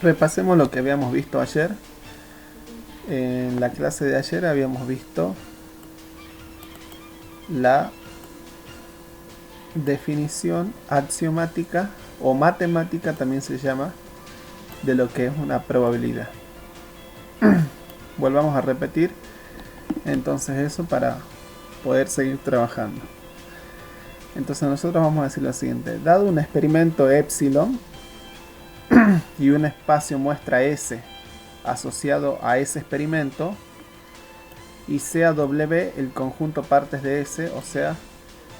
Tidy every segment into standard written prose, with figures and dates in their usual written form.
Repasemos lo que habíamos visto ayer. En la clase de ayer habíamos visto la definición axiomática o matemática, también se llama, de lo que es una probabilidad. Volvamos a repetir entonces eso para poder seguir trabajando. Entonces nosotros vamos a decir lo siguiente: dado un experimento epsilon y un espacio muestra S asociado a ese experimento, y sea W el conjunto partes de S, o sea,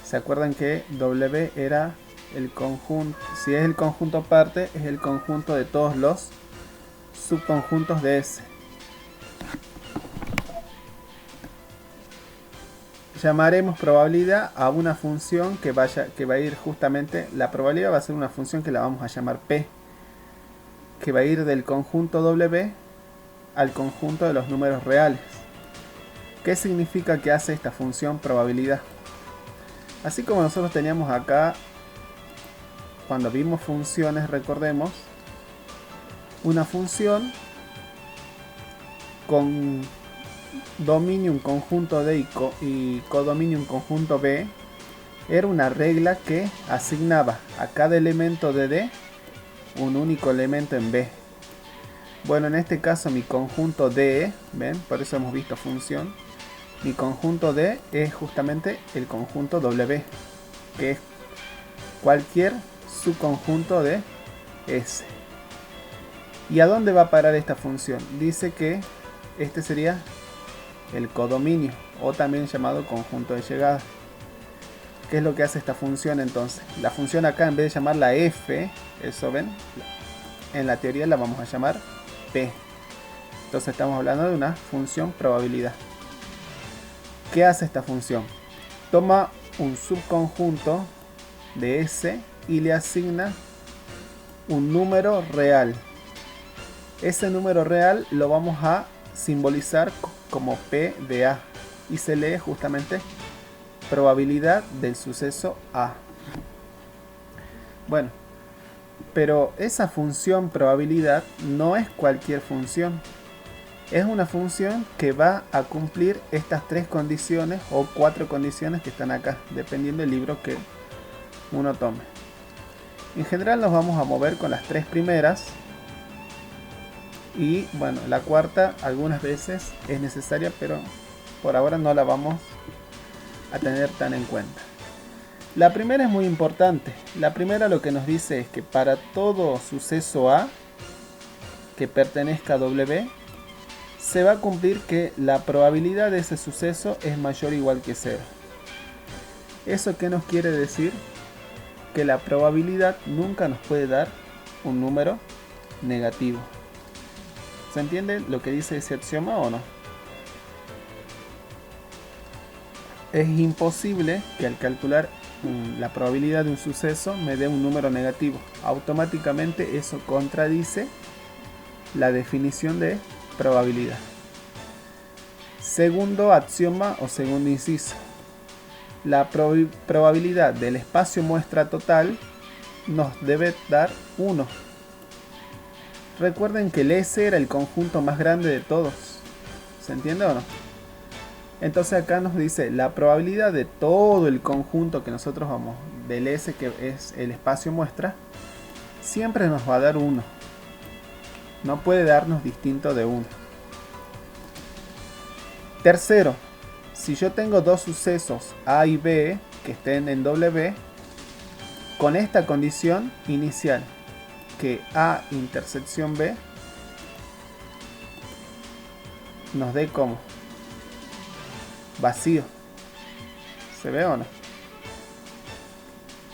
¿se acuerdan que W era el conjunto? Si es el conjunto parte, es el conjunto de todos los subconjuntos de S. Llamaremos probabilidad a una función que va a ir justamente, la probabilidad va a ser una función que la vamos a llamar P, que va a ir del conjunto W al conjunto de los números reales. ¿Qué significa que hace esta función probabilidad? Así como nosotros teníamos acá, cuando vimos funciones, recordemos, una función con dominio un conjunto D y codominio un conjunto B, era una regla que asignaba a cada elemento de D un único elemento en B. Bueno, en este caso mi conjunto D, ¿ven? Por eso hemos visto función. Mi conjunto D es justamente el conjunto W, que es cualquier subconjunto de S. ¿Y a dónde va a parar esta función? Dice que este sería el codominio, o también llamado conjunto de llegada. ¿Qué es lo que hace esta función entonces? La función acá, en vez de llamarla F, eso ven, en la teoría la vamos a llamar P. Entonces estamos hablando de una función probabilidad. ¿Qué hace esta función? Toma un subconjunto de S y le asigna un número real. Ese número real lo vamos a simbolizar como P de A y se lee justamente probabilidad del suceso A. Bueno, pero esa función probabilidad no es cualquier función. Es una función que va a cumplir estas tres condiciones o cuatro condiciones que están acá, dependiendo del libro que uno tome. En general nos vamos a mover con las tres primeras. Y bueno, la cuarta algunas veces es necesaria, pero por ahora no la vamos a tener tan en cuenta. La primera es muy importante. La primera lo que nos dice es que para todo suceso A que pertenezca a W, se va a cumplir que la probabilidad de ese suceso es mayor o igual que 0. ¿Eso qué nos quiere decir? Que la probabilidad nunca nos puede dar un número negativo. ¿Se entiende lo que dice ese axioma o no? Es imposible que al calcular la probabilidad de un suceso me dé un número negativo. Automáticamente eso contradice la definición de probabilidad. Segundo axioma o segundo inciso. La probabilidad del espacio muestra total nos debe dar 1. Recuerden que el S era el conjunto más grande de todos. ¿Se entiende o no? Entonces acá nos dice la probabilidad de todo el conjunto que nosotros vamos, del S que es el espacio muestra, siempre nos va a dar 1. No puede darnos distinto de 1. Tercero, si yo tengo dos sucesos A y B que estén en W, con esta condición inicial, que A intersección B nos dé como vacío. ¿Se ve o no?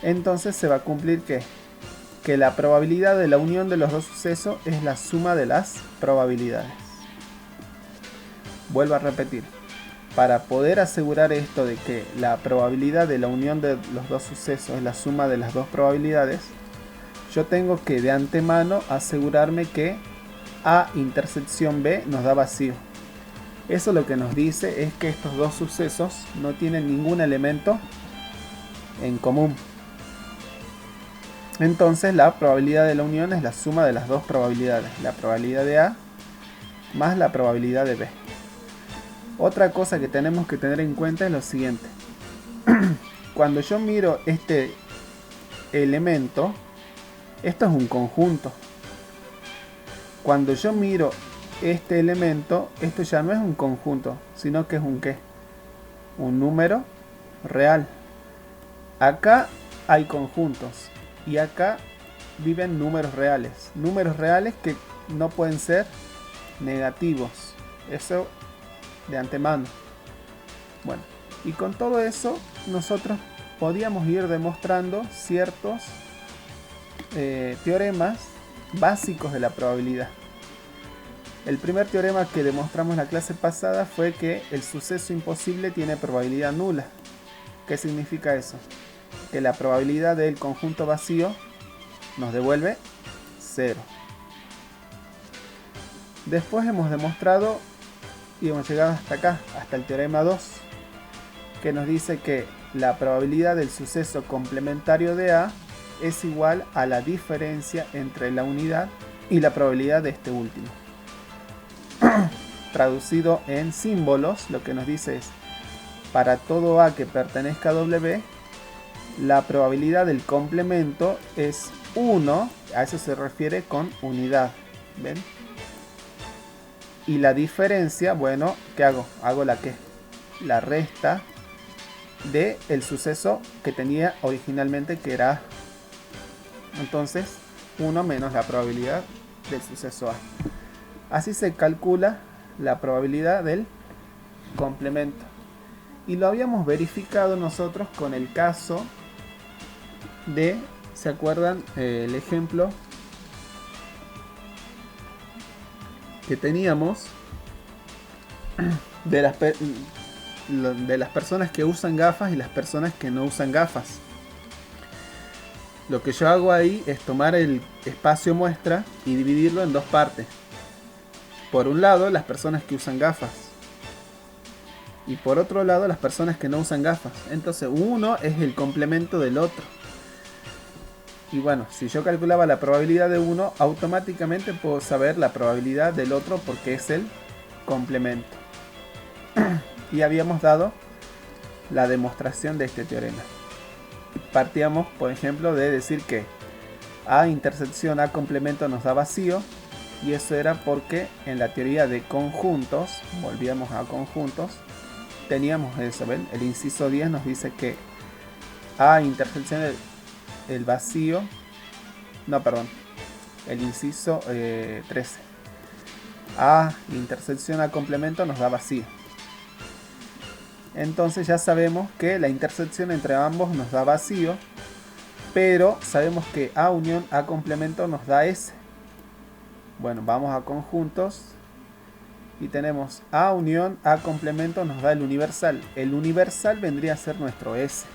Entonces se va a cumplir que la probabilidad de la unión de los dos sucesos es la suma de las probabilidades. Vuelvo a repetir. Para poder asegurar esto de que la probabilidad de la unión de los dos sucesos es la suma de las dos probabilidades, yo tengo que de antemano asegurarme que A intersección B nos da vacío. Eso lo que nos dice es que estos dos sucesos no tienen ningún elemento en común. Entonces la probabilidad de la unión es la suma de las dos probabilidades, la probabilidad de A más la probabilidad de B. Otra cosa que tenemos que tener en cuenta es lo siguiente. Cuando yo miro este elemento, esto es un conjunto. Cuando yo miro este elemento, esto ya no es un conjunto, sino que es un ¿qué? Un número real. Acá hay conjuntos y acá viven números reales. Números reales que no pueden ser negativos. Eso de antemano. Bueno, y con todo eso nosotros podíamos ir demostrando ciertos teoremas básicos de la probabilidad. El primer teorema que demostramos en la clase pasada fue que el suceso imposible tiene probabilidad nula. ¿Qué significa eso? Que la probabilidad del conjunto vacío nos devuelve 0. Después hemos demostrado y hemos llegado hasta acá, hasta el teorema 2, que nos dice que la probabilidad del suceso complementario de A es igual a la diferencia entre la unidad y la probabilidad de este último. Traducido en símbolos, lo que nos dice es: para todo A que pertenezca a W, la probabilidad del complemento es 1, a eso se refiere con unidad, ¿ven? Y la diferencia, bueno, ¿qué hago? Hago la resta de el suceso que tenía originalmente, que era entonces 1 menos la probabilidad del suceso A. Así se calcula la probabilidad del complemento. Y lo habíamos verificado nosotros con el caso de, ¿se acuerdan? El ejemplo que teníamos de las personas que usan gafas y las personas que no usan gafas. Lo que yo hago ahí es tomar el espacio muestra y dividirlo en dos partes. Por un lado, las personas que usan gafas, y por otro lado, las personas que no usan gafas. Entonces uno es el complemento del otro. Y bueno, si yo calculaba la probabilidad de uno, automáticamente puedo saber la probabilidad del otro porque es el complemento. Y habíamos dado la demostración de este teorema. Partíamos, por ejemplo, de decir que A intersección A complemento nos da vacío. Y eso era porque en la teoría de conjuntos, volvíamos a conjuntos, teníamos eso, ¿ven? El inciso 10 nos dice que A intersección el vacío, no, perdón, el inciso 13. A intersección A complemento nos da vacío. Entonces ya sabemos que la intersección entre ambos nos da vacío, pero sabemos que A unión A complemento nos da S. Bueno, vamos a conjuntos y tenemos A unión A complemento nos da el universal. El universal vendría a ser nuestro S,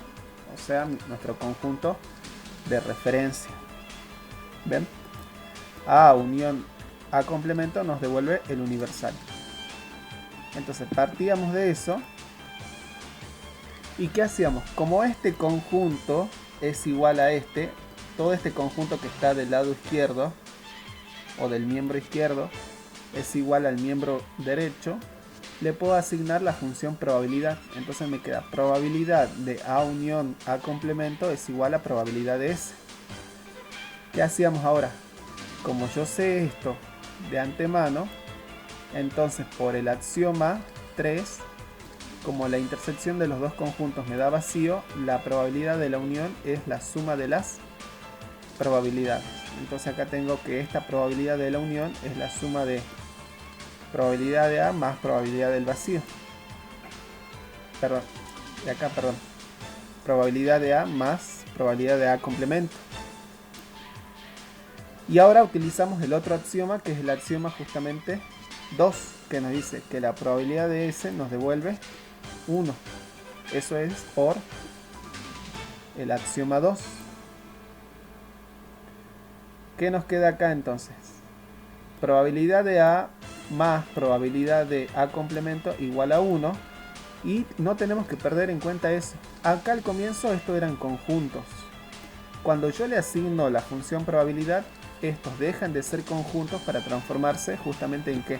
o sea, nuestro conjunto de referencia. ¿Ven? A unión A complemento nos devuelve el universal. Entonces partíamos de eso. ¿Y qué hacíamos? Como este conjunto es igual a este, todo este conjunto que está del lado izquierdo o del miembro izquierdo es igual al miembro derecho, le puedo asignar la función probabilidad. Entonces me queda probabilidad de A unión A complemento es igual a probabilidad de S. ¿Qué hacíamos ahora? Como yo sé esto de antemano, entonces por el axioma 3, como la intersección de los dos conjuntos me da vacío, la probabilidad de la unión es la suma de las probabilidades. Entonces acá tengo que esta probabilidad de la unión es la suma de probabilidad de A más probabilidad del vacío. Perdón, de acá, perdón. Probabilidad de A más probabilidad de A complemento. Y ahora utilizamos el otro axioma, que es el axioma justamente 2, que nos dice que la probabilidad de S nos devuelve 1. Eso es por el axioma 2. ¿Qué nos queda acá entonces? Probabilidad de A más probabilidad de A complemento igual a 1. Y no tenemos que perder en cuenta eso. Acá al comienzo esto eran conjuntos. cuando yo le asigno la función probabilidad, estos dejan de ser conjuntos para transformarse justamente en ¿qué?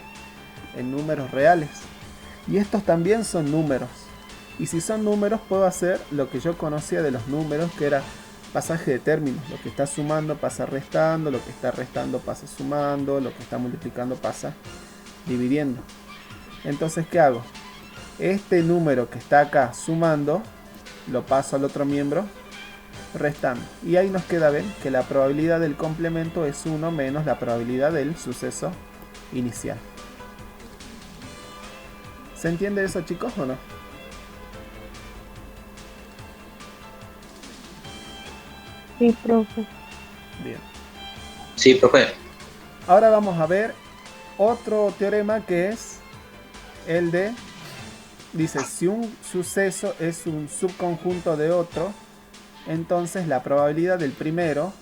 En números reales. Y estos también son números. Y si son números, puedo hacer lo que yo conocía de los números, que era pasaje de términos. Lo que está sumando pasa restando, lo que está restando pasa sumando, lo que está multiplicando pasa dividiendo. Entonces, ¿qué hago? Este número que está acá sumando, lo paso al otro miembro restando. Y ahí nos queda, ven, que la probabilidad del complemento es 1 menos la probabilidad del suceso inicial. ¿Se entiende eso, chicos, o no? Sí, profe. Bien. Sí, profe. Ahora vamos a ver otro teorema que es el de, dice, si un suceso es un subconjunto de otro, entonces la probabilidad del primero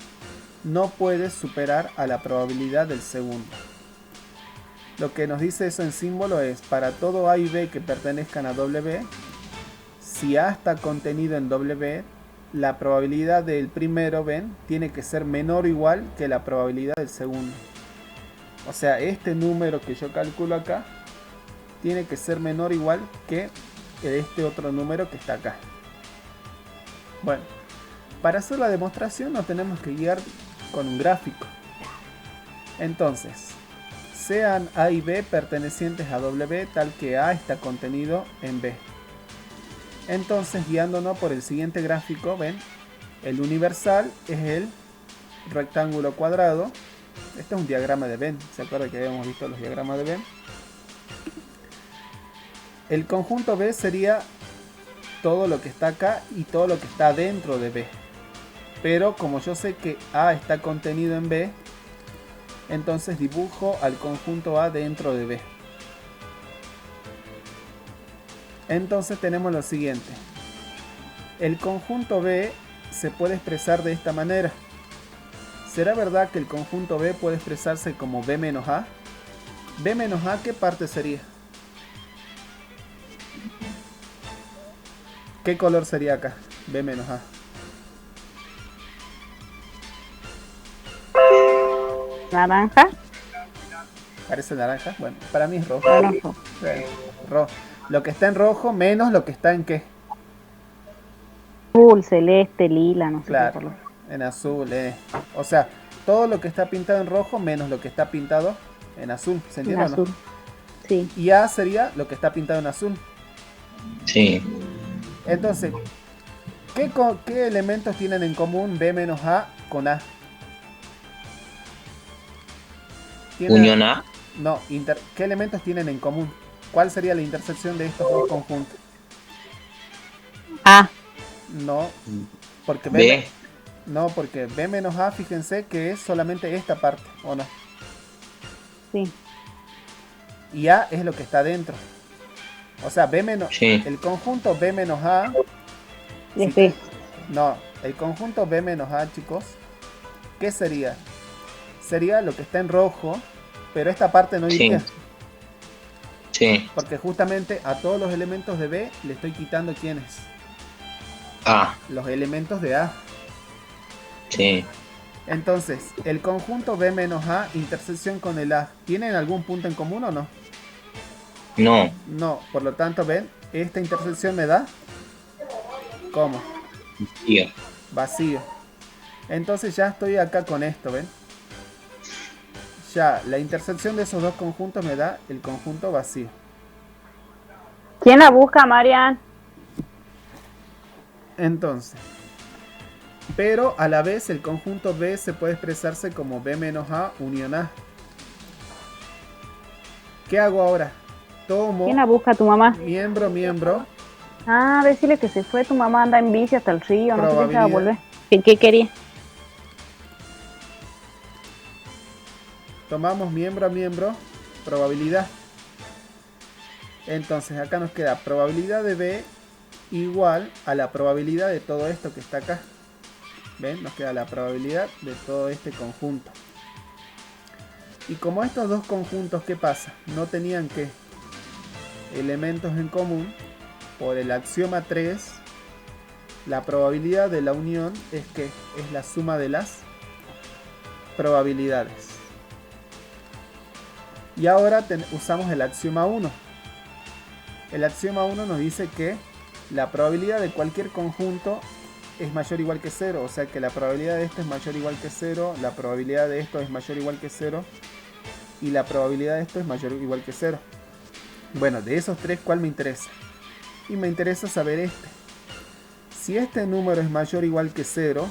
no puede superar a la probabilidad del segundo. Lo que nos dice eso en símbolo es, para todo A y B que pertenezcan a W, si A está contenido en W, la probabilidad del primero, ven, tiene que ser menor o igual que la probabilidad del segundo. O sea, este número que yo calculo acá tiene que ser menor o igual que este otro número que está acá. Bueno, para hacer la demostración nos tenemos que guiar con un gráfico. Entonces, sean A y B pertenecientes a W tal que A está contenido en B. Entonces, guiándonos por el siguiente gráfico, ven, el universal es el rectángulo cuadrado. Este es un diagrama de Venn. ¿Se acuerdan que habíamos visto los diagramas de Venn? El conjunto B sería todo lo que está acá y todo lo que está dentro de B. Pero como yo sé que A está contenido en B, entonces dibujo al conjunto A dentro de B. Entonces tenemos lo siguiente. El conjunto B se puede expresar de esta manera. ¿Será verdad que el conjunto B puede expresarse como B menos A? ¿B menos A qué parte sería? ¿Qué color sería acá? B menos A. Naranja. ¿Parece naranja? Bueno, para mí es rojo. Rojo. Rojo. Lo que está en rojo menos lo que está en ¿qué? Azul, celeste, lila, no sé Claro, qué color. en azul. O sea, todo lo que está pintado en rojo menos lo que está pintado en azul. ¿Se En entiende o no? azul. Sí. Y A sería lo que está pintado en azul. Sí. Entonces, ¿qué elementos tienen en común B menos A con A? Unión A. No, ¿qué elementos tienen en común? ¿Cuál sería la intersección de estos dos conjuntos? A. No, porque B. no, porque B menos A, fíjense que es solamente esta parte, ¿o no? Sí. Y A es lo que está dentro. O sea, Sí. el conjunto B menos A. Es B. No, el conjunto B menos A, chicos, ¿qué sería? Sería lo que está en rojo, pero esta parte no iría. Sí. Sí. Porque justamente a todos los elementos de B le estoy quitando ¿quiénes? A. Los elementos de A. Sí. Entonces, el conjunto B menos A, intersección con el A, ¿tienen algún punto en común o no? No. No, por lo tanto, ven, esta intersección me da ¿cómo? Tío. Vacío. Entonces ya estoy acá con esto, ¿ven? Ya, la intersección de esos dos conjuntos me da el conjunto vacío. ¿Quién la busca, Marian? Entonces, pero a la vez el conjunto B se puede expresarse como B menos A unión A. ¿Qué hago ahora? Tomo ¿Quién la busca, tu mamá? miembro, Ah, decirle que se fue, tu mamá anda en bici hasta el río, no sé si se va a probabilidad. volver. ¿Qué quería? Tomamos miembro, probabilidad. Entonces acá nos queda probabilidad de B igual a la probabilidad de todo esto que está acá. ¿Ven? Nos queda la probabilidad de todo este conjunto. Y como estos dos conjuntos, ¿qué pasa? No tenían ¿qué? Elementos en común. Por el axioma 3, La probabilidad de la unión es que es la suma de las probabilidades. Y ahora usamos el axioma 1. El axioma 1 nos dice que la probabilidad de cualquier conjunto es mayor o igual que 0. O sea que la probabilidad de esto es mayor o igual que 0. La probabilidad de esto es mayor o igual que 0. Y la probabilidad de esto es mayor o igual que 0. Bueno, de esos tres, ¿cuál me interesa? Y me interesa saber este. Si este número es mayor o igual que 0,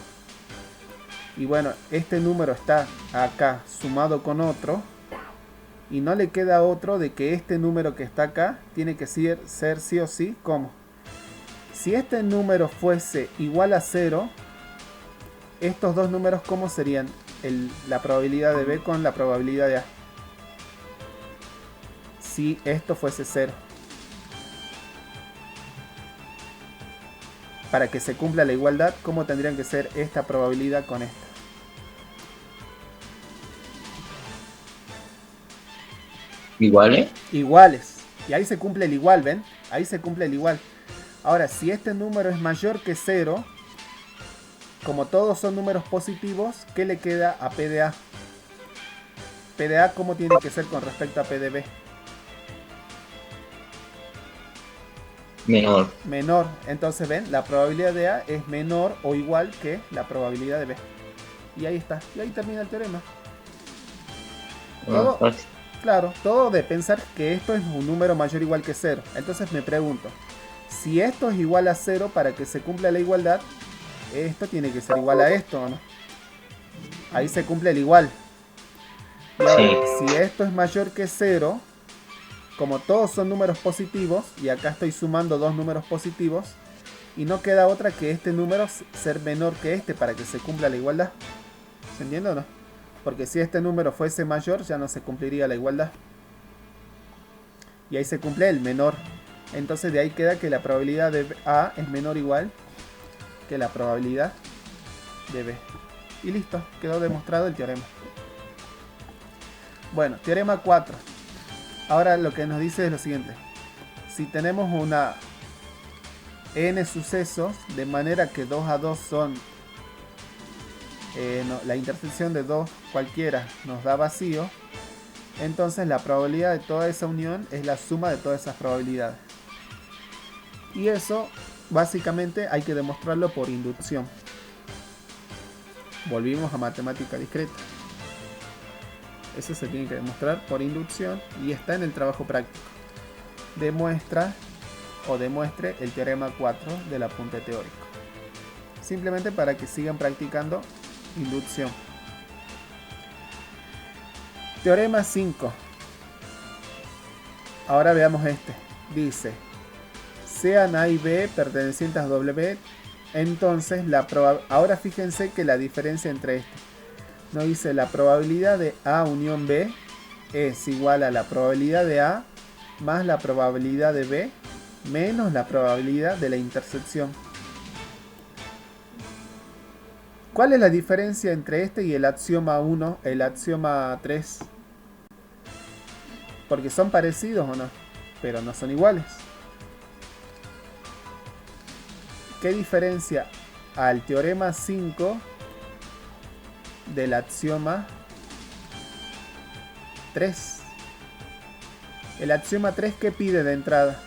y bueno, este número está acá sumado con otro, y no le queda otro de que este número que está acá tiene que ser sí o sí, ¿cómo? Si este número fuese igual a 0, estos dos números, ¿cómo serían? La probabilidad de B con la probabilidad de A. Si esto fuese 0. Para que se cumpla la igualdad, ¿cómo tendrían que ser esta probabilidad con esta? ¿Iguales? Iguales. Y ahí se cumple el igual, ¿ven? Ahí se cumple el igual. Ahora, si este número es mayor que 0, como todos son números positivos, ¿qué le queda a P de A? P de A, ¿cómo tiene que ser con respecto a P de B? Menor. Menor. Entonces, ¿ven? La probabilidad de A es menor o igual que la probabilidad de B. Y ahí está. Y ahí termina el teorema. Todo, claro, todo de pensar que esto es un número mayor o igual que 0. Entonces me pregunto, si esto es igual a 0, para que se cumpla la igualdad, esto tiene que ser igual a esto, ¿no? Ahí se cumple el igual. Y ahora, Sí. si esto es mayor que 0, como todos son números positivos, y acá estoy sumando dos números positivos, y no queda otra que este número ser menor que este para que se cumpla la igualdad. ¿Se entiende o no? Porque si este número fuese mayor, ya no se cumpliría la igualdad. Y ahí se cumple el menor. Entonces de ahí queda que la probabilidad de A es menor o igual que la probabilidad de B. Y listo, quedó demostrado el teorema. Bueno, teorema 4. Ahora lo que nos dice es lo siguiente. Si tenemos una n sucesos, de manera que 2 a 2 son... la intersección de 2 cualquiera nos da vacío, entonces la probabilidad de toda esa unión es la suma de todas esas probabilidades. Y eso básicamente hay que demostrarlo por inducción. Volvimos a matemática discreta. Eso se tiene que demostrar por inducción y está en el trabajo práctico. Demuestra o demuestre el teorema 4 del apunte teórico. Simplemente para que sigan practicando inducción. Teorema 5. Ahora veamos este. Dice, sean A y B pertenecientes a W, entonces ahora fíjense que la diferencia entre este nos dice la probabilidad de A unión B es igual a la probabilidad de A más la probabilidad de B menos la probabilidad de la intersección. ¿Cuál es la diferencia entre este y el axioma 1, el axioma 3? Porque son parecidos o no, pero no son iguales. ¿Qué diferencia al teorema 5 del axioma 3? El axioma 3, ¿qué pide de entrada?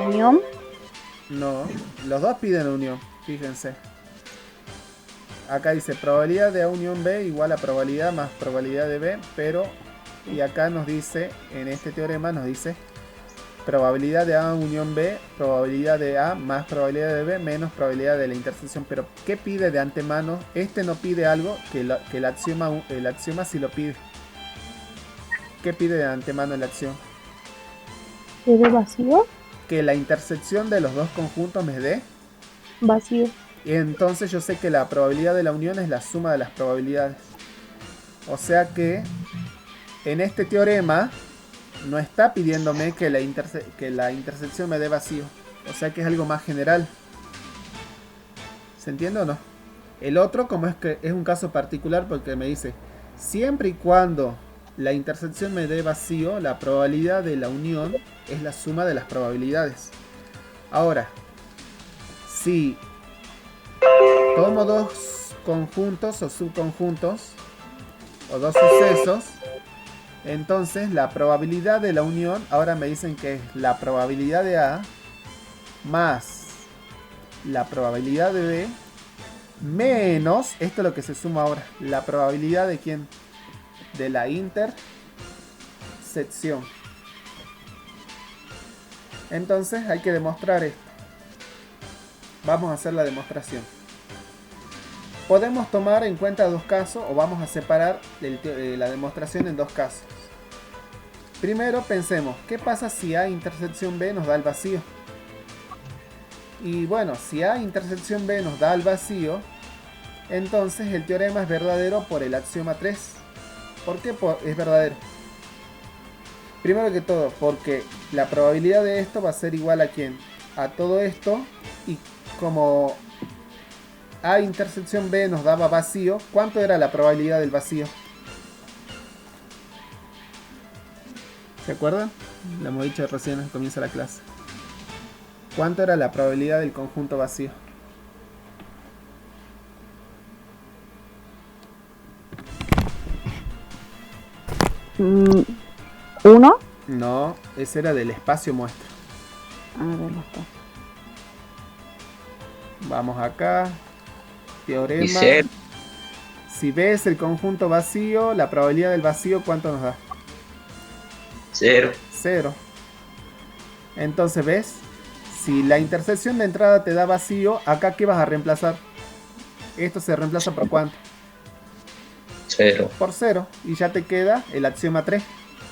Unión. No, los dos piden unión, fíjense. Acá dice probabilidad de A unión B igual a probabilidad más probabilidad de B, pero, y acá nos dice, en este teorema nos dice probabilidad de A unión B, probabilidad de A más probabilidad de B menos probabilidad de la intersección. Pero ¿qué pide de antemano? Este no pide algo que el axioma sí lo pide. ¿Qué pide de antemano el axioma? ¿Es de vacío? Que la intersección de los dos conjuntos me dé Vacío. y entonces yo sé que la probabilidad de la unión es la suma de las probabilidades. O sea que en este teorema no está pidiéndome que la intersección me dé vacío. O sea que es algo más general. ¿Se entiende o no? El otro, como es que es un caso particular porque me dice, siempre y cuando la intersección me dé vacío, la probabilidad de la unión es la suma de las probabilidades. Ahora, si tomo dos conjuntos o subconjuntos o dos sucesos, entonces la probabilidad de la unión, ahora me dicen que es la probabilidad de A más la probabilidad de B menos, esto es lo que se suma ahora, la probabilidad de quién, de la intersección. Entonces hay que demostrar esto. Vamos a hacer la demostración. Podemos tomar en cuenta dos casos o vamos a separar la demostración en dos casos. Primero pensemos, ¿qué pasa si A intersección B nos da el vacío? Y bueno, si A intersección B nos da el vacío, entonces el teorema es verdadero por el axioma 3. ¿Por qué es verdadero? Primero que todo, porque la probabilidad de esto va a ser igual a ¿quién? A todo esto, y como A intersección B nos daba vacío, ¿cuánto era la probabilidad del vacío? ¿Se acuerdan? Lo hemos dicho recién al comienzo de la clase. ¿Cuánto era la probabilidad del conjunto vacío? ¿Uno? No, ese era del espacio muestra. A ver, no está. Vamos acá. Teorema. Y cero. Si ves el conjunto vacío, la probabilidad del vacío, ¿cuánto nos da? 0. 0. Entonces, ¿ves? Si la intersección de entrada te da vacío, acá ¿qué vas a reemplazar? Esto se reemplaza por ¿cuánto? 0. Por 0. Y ya te queda el axioma 3.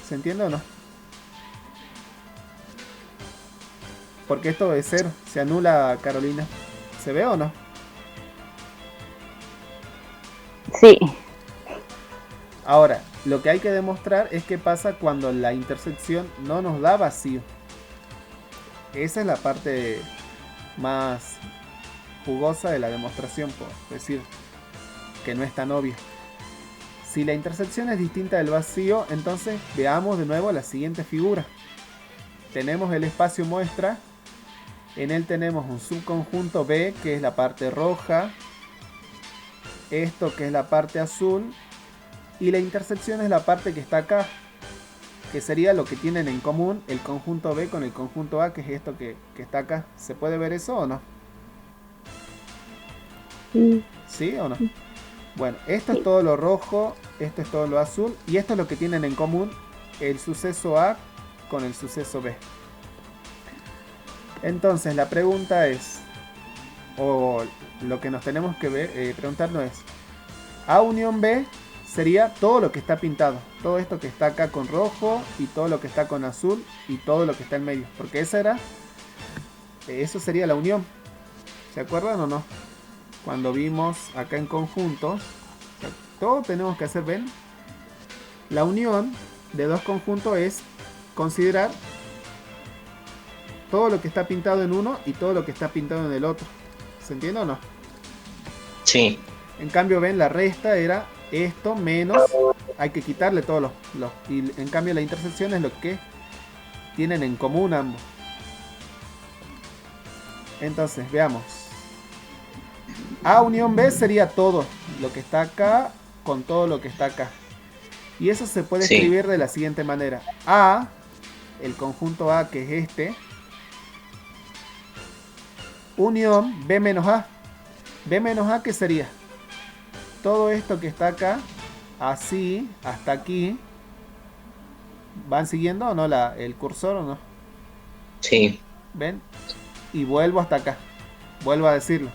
¿Se entiende o no? Porque esto es 0. Se anula, Carolina. ¿Se ve o no? Sí. Ahora, lo que hay que demostrar es qué pasa cuando la intersección no nos da vacío. Esa es la parte más jugosa de la demostración, por decir que no es tan obvia. Si la intersección es distinta del vacío, entonces veamos de nuevo la siguiente figura. Tenemos el espacio muestra. En él tenemos un subconjunto B, que es la parte roja. Esto que es la parte azul. Y la intersección es la parte que está acá, que sería lo que tienen en común el conjunto B con el conjunto A, que es esto que está acá. ¿Se puede ver eso o no? Sí. ¿Sí o no? Bueno, esto es todo lo rojo, esto es todo lo azul, y esto es lo que tienen en común el suceso A con el suceso B. Entonces la pregunta es, o lo que nos tenemos que preguntarnos es, A unión B sería todo lo que está pintado, todo esto que está acá con rojo y todo lo que está con azul y todo lo que está en medio, porque eso sería la unión. ¿Se acuerdan o no? Cuando vimos acá en conjuntos, todo tenemos que hacer, ¿ven? La unión de dos conjuntos es considerar todo lo que está pintado en uno y todo lo que está pintado en el otro. ¿Se entiende o no? Sí. En cambio, ven, la resta era esto menos, hay que quitarle todos los y en cambio la intersección es lo que tienen en común ambos. Entonces, veamos. A unión B sería todo lo que está acá con todo lo que está acá. Y eso se puede escribir de la siguiente manera. A, el conjunto A, que es este, unión B menos A. B menos A, ¿qué sería? Todo esto que está acá, así, hasta aquí. ¿Van siguiendo o no el cursor o no? Sí. ¿Ven? Y vuelvo hasta acá. Vuelvo a decirlo.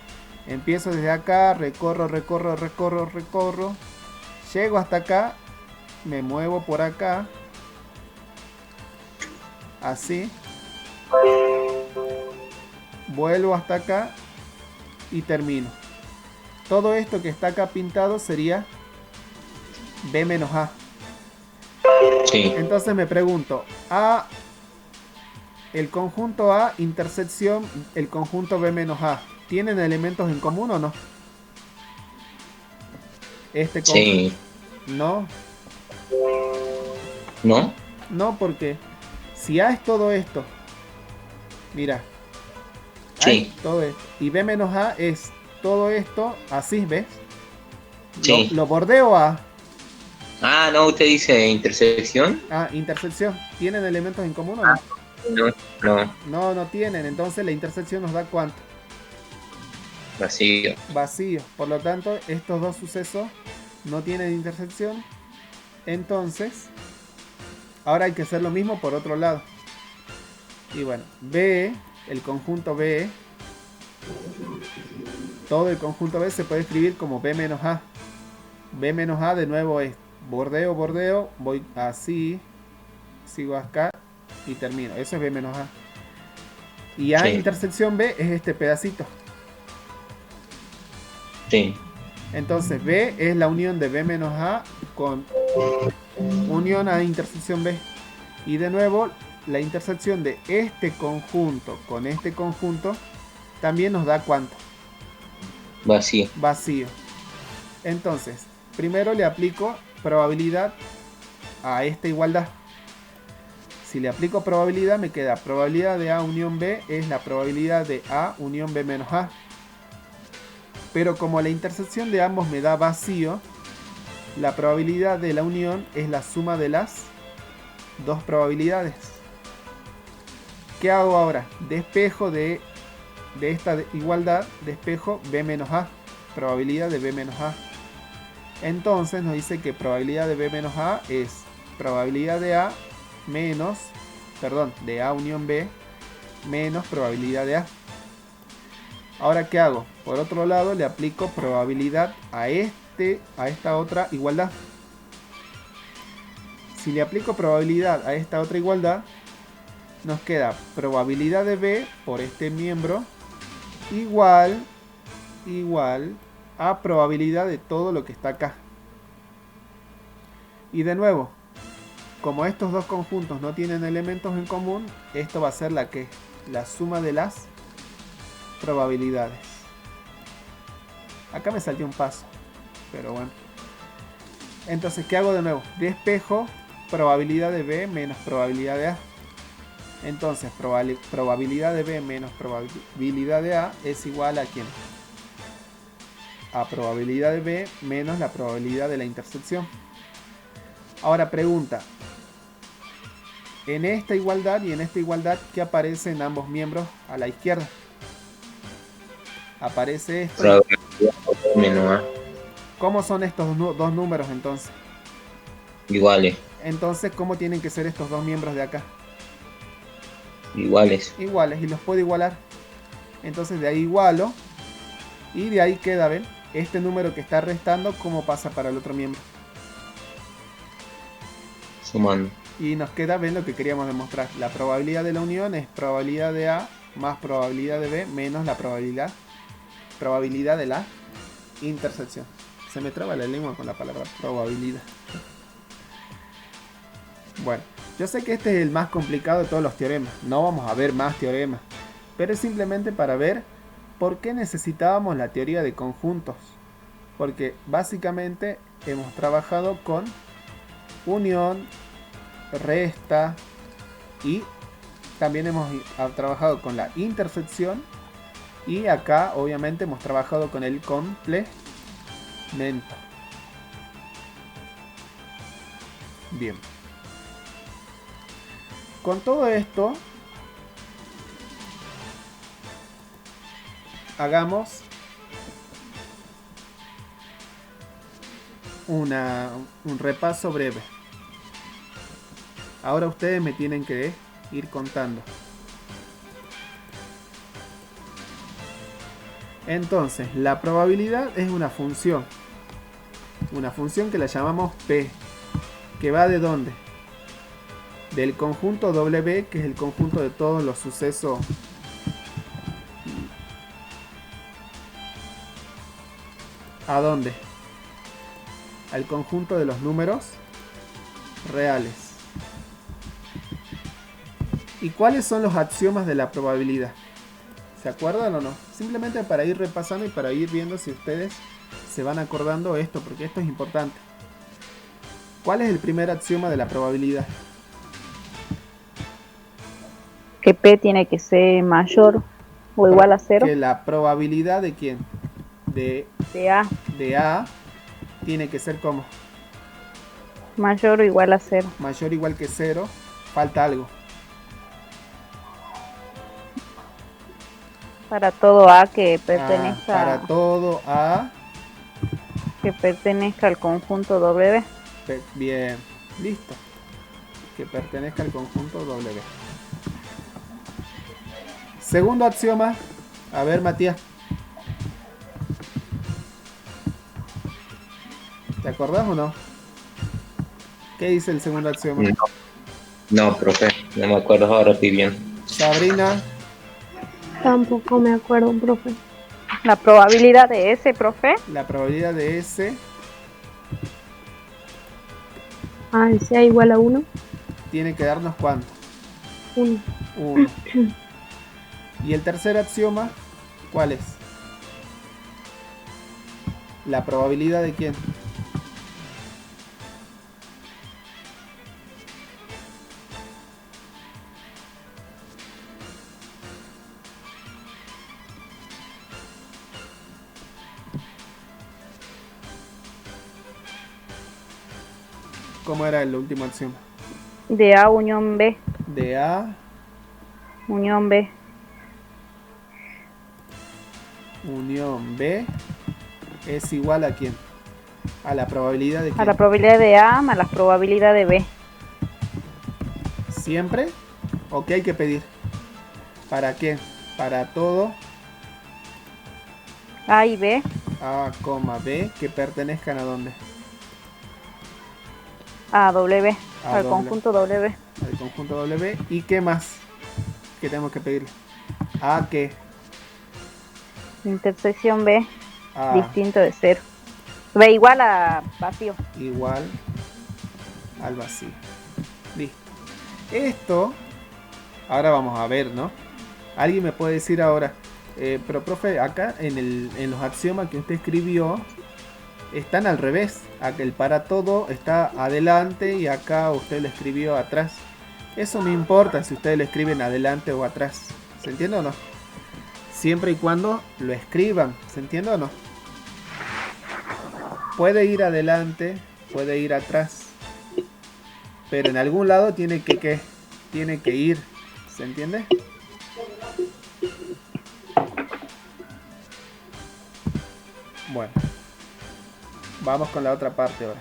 Empiezo desde acá, recorro. Llego hasta acá. Me muevo por acá. Así. Vuelvo hasta acá. Y termino. Todo esto que está acá pintado sería B menos A. Sí. Entonces me pregunto, el conjunto A intersección el conjunto B menos A, ¿tienen elementos en común o no? Este conjunto... Sí. No, ¿No? no, porque si A es todo esto, mira, A es Sí. todo esto, y B menos A es todo esto, así, ¿ves? Sí. Lo bordeo a... Ah, no, usted dice intersección. Ah, intersección. ¿Tienen elementos en común o Ah, no? no, no, No, no tienen. Entonces la intersección nos da ¿cuánto? vacío. Vacío. Por lo tanto, estos dos sucesos no tienen intersección. Entonces, ahora hay que hacer lo mismo por otro lado. Y bueno, B, el conjunto B, todo el conjunto B se puede escribir como B menos A. B menos A de nuevo es bordeo, bordeo, voy así, sigo acá y termino. Eso es B menos A. Y A Sí, intersección B es este pedacito. sí, Entonces B es la unión de B menos A con unión a intersección B. Y de nuevo, la intersección de este conjunto con este conjunto también nos da ¿cuánto? vacío. Vacío. Entonces, primero le aplico probabilidad a esta igualdad. Si le aplico probabilidad, me queda probabilidad de A unión B es la probabilidad de A unión B menos A. Pero como la intersección de ambos me da vacío, la probabilidad de la unión es la suma de las dos probabilidades. ¿Qué hago ahora? Despejo de esta igualdad, despejo B menos A, probabilidad de B menos A. Entonces nos dice que probabilidad de B menos A es probabilidad de A menos, perdón, de A unión B menos probabilidad de A. Ahora, ¿qué hago? Por otro lado, le aplico probabilidad a esta otra igualdad. Si le aplico probabilidad a esta otra igualdad, nos queda probabilidad de B por este miembro igual a probabilidad de todo lo que está acá. Y de nuevo, como estos dos conjuntos no tienen elementos en común, esto va a ser la suma de las probabilidades. Acá me salté un paso, pero bueno. Entonces, ¿qué hago de nuevo? Despejo probabilidad de B menos probabilidad de A. Entonces, probabilidad de B menos probabilidad de A es igual a ¿quién? A probabilidad de B menos la probabilidad de la intersección. Ahora pregunta, en esta igualdad y en esta igualdad, ¿qué aparece en ambos miembros a la izquierda? Aparece esto. Probabilidad de menos A. ¿Cómo son estos dos números entonces? Iguales, Entonces, ¿cómo tienen que ser estos dos miembros de acá? iguales. Iguales, y los puedo igualar. Entonces de ahí igualo. Y de ahí queda, ¿ven? Este número que está restando, ¿cómo pasa para el otro miembro? Sumando. Y nos queda, ¿ven? Lo que queríamos demostrar. La probabilidad de la unión es probabilidad de A más probabilidad de B menos la probabilidad de la intersección. Se me traba la lengua con la palabra probabilidad. Bueno, yo sé que este es el más complicado de todos los teoremas. No vamos a ver más teoremas. Pero es simplemente para ver por qué necesitábamos la teoría de conjuntos. Porque básicamente hemos trabajado con unión, resta y también hemos trabajado con la intersección. Y acá obviamente hemos trabajado con el complemento. Bien. Con todo esto, hagamos un repaso breve. Ahora ustedes me tienen que ir contando. Entonces, la probabilidad es una función. Una función que la llamamos P. ¿Que va de dónde? Del conjunto W, que es el conjunto de todos los sucesos. ¿A dónde? Al conjunto de los números reales. ¿Y cuáles son los axiomas de la probabilidad? ¿Se acuerdan o no? Simplemente para ir repasando y para ir viendo si ustedes se van acordando esto, porque esto es importante. ¿Cuál es el primer axioma de la probabilidad? Que P tiene que ser mayor o igual a 0 Que la probabilidad de quién? De de A A tiene que ser como mayor o igual a 0 mayor o igual que 0. Falta algo. para todo A que pertenezca, Para todo A. que pertenezca al conjunto W. Bien, listo. Que pertenezca al conjunto W. Segundo axioma. A ver, Matías. ¿Te acordás o no? ¿Qué dice el segundo axioma? No, no, profe, no me acuerdo ahora estoy bien. Sabrina, Tampoco me acuerdo, profe. La probabilidad de S, profe, la probabilidad de S Ah, el sea igual a 1. tiene que darnos cuánto. 1. 1. Y el tercer axioma, ¿cuál es? La probabilidad de quién. ¿Cómo era el último axioma? de A unión B, De A unión B, unión B es igual a quién. A la probabilidad de a quién. la probabilidad de A más la probabilidad de B. ¿Siempre? ¿O qué hay que pedir? ¿Para qué? Para todo A y B, A, B que pertenezcan a dónde. a W, A al W. conjunto W. Al conjunto W. ¿Y qué más? ¿Qué tenemos que pedir? A que Intersección B, A distinto de 0. B igual a vacío. igual al vacío. Listo. Esto, ahora vamos a ver, ¿no? Alguien me puede decir ahora, pero profe, acá en los axiomas que usted escribió, están al revés. Acá el para todo está adelante y acá usted lo escribió atrás. Eso no importa si ustedes lo escriben adelante o atrás. ¿Se entiende o no? Siempre y cuando lo escriban. ¿Se entiende o no? Puede ir adelante, puede ir atrás. Pero en algún lado tiene que tiene que ir. ¿Se entiende? Bueno. Vamos con la otra parte ahora.